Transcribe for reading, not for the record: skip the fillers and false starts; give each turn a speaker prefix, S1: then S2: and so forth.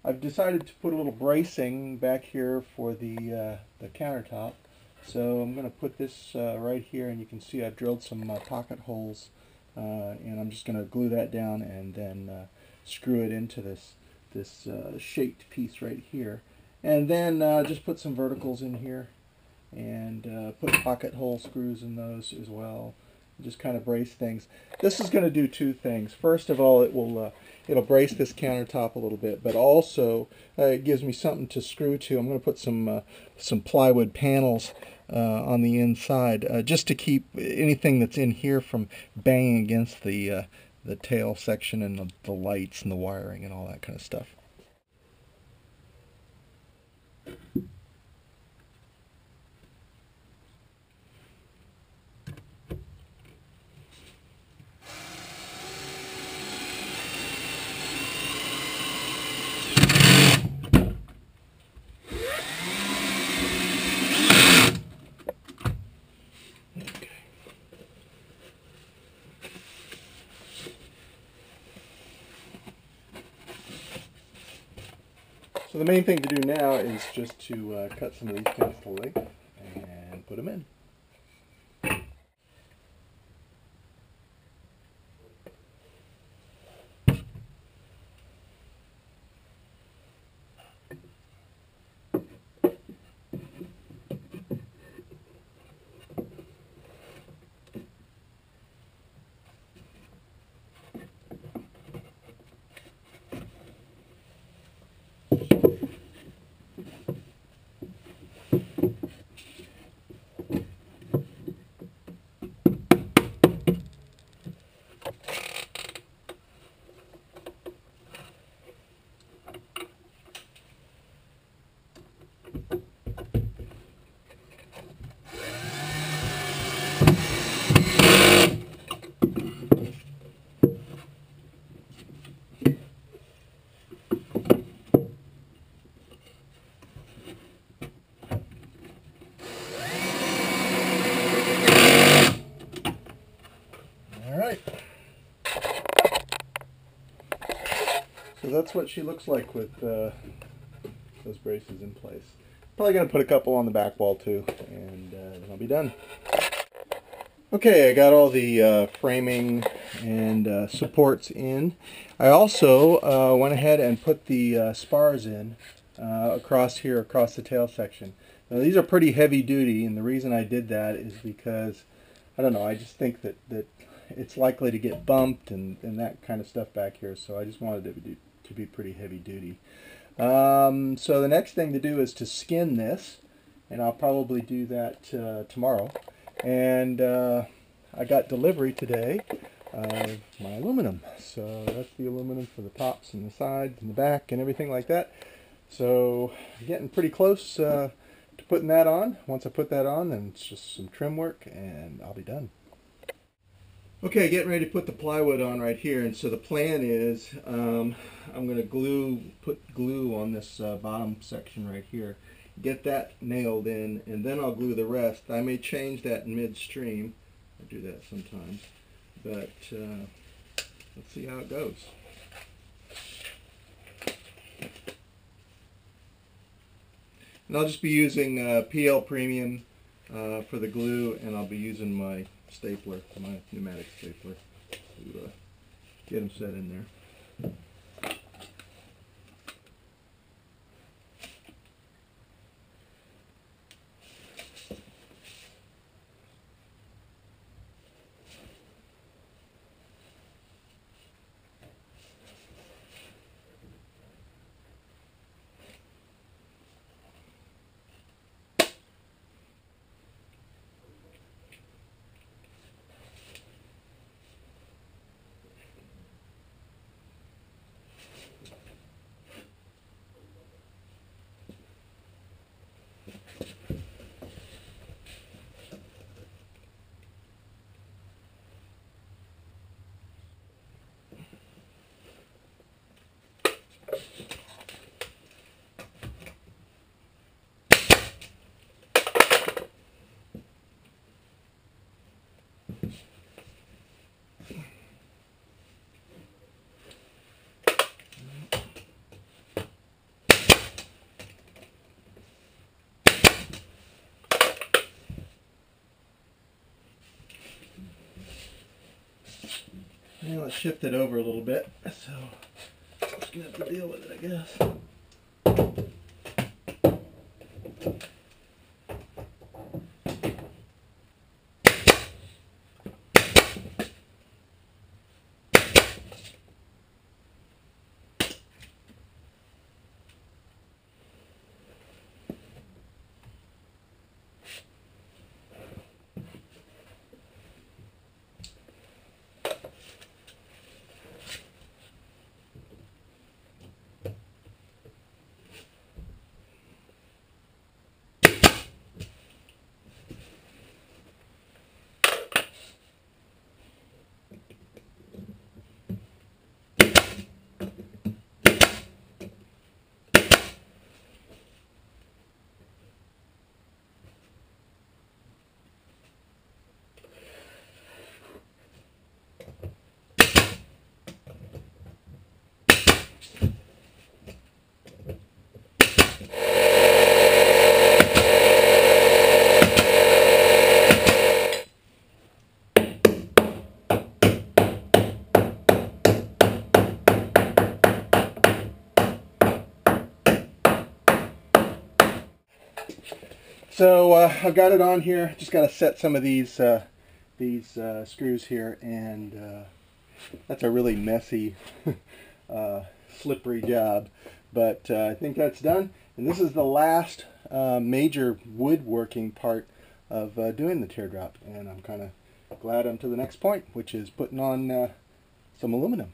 S1: I've decided to put a little bracing back here for the countertop. So I'm going to put this right here, and you can see I've drilled some pocket holes, and I'm just going to glue that down and then screw it into this shaped piece right here. And then just put some verticals in here and put pocket hole screws in those as well. Just kind of brace things. This is going to do two things. First of all, it'll brace this countertop a little bit, but also it gives me something to screw to. I'm going to put some plywood panels on the inside just to keep anything that's in here from banging against the tail section and the lights and the wiring and all that kind of stuff. So the main thing to do now is just to cut some of these pins to length and put them in. So that's what she looks like with those braces in place. Probably going to put a couple on the back wall too, and then I'll be done. Okay, I got all the framing and supports in. I also went ahead and put the spars in across here, across the tail section. Now these are pretty heavy duty, and the reason I did that is because, I don't know, I just think that it's likely to get bumped and that kind of stuff back here, so I just wanted it to be pretty heavy duty. So the next thing to do is to skin this, and I'll probably do that tomorrow. And I got delivery today of my aluminum. So that's the aluminum for the tops and the sides and the back and everything like that. So I'm getting pretty close to putting that on. Once I put that on, then it's just some trim work and I'll be done. Okay, getting ready to put the plywood on right here, and so the plan is I'm going to put glue on this bottom section right here, get that nailed in, and then I'll glue the rest. I may change that midstream. I do that sometimes, but let's see how it goes. And I'll just be using PL Premium for the glue, and I'll be using my stapler, my pneumatic stapler, to get them set in there. Now let's shift it over a little bit. So just gonna have to deal with it, I guess. So I've got it on here. Just got to set some of these screws here, and that's a really messy, slippery job. But I think that's done. And this is the last major woodworking part of doing the teardrop. And I'm kind of glad I'm to the next point, which is putting on some aluminum.